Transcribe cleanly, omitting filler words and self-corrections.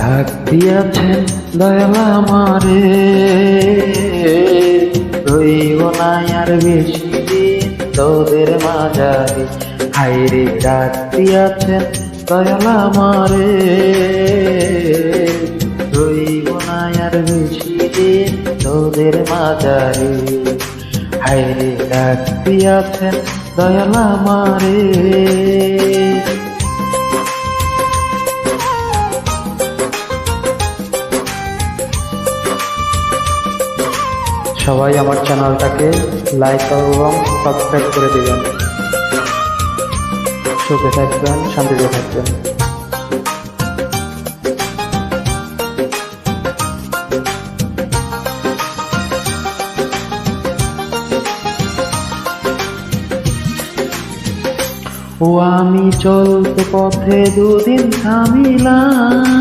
ডাক দিয়াছেন দয়াল আমারে, রইব না আর বেশি দিন তোদের মাঝারে। হায়রে ডাক দিয়াছেন দয়াল আমারে, রইব না আর বেশি দিন তোদের মাঝারে। হায়রে ডাক দিয়াছেন দয়াল আমারে। সবাই আমার চ্যানেলটাকে লাইক এবং সাবস্ক্রাইব করে দিবেন। সুখে থাকবেন, শান্তিতে থাকবেন। ও আমি চলতে পথে দুদিন থামিলাম,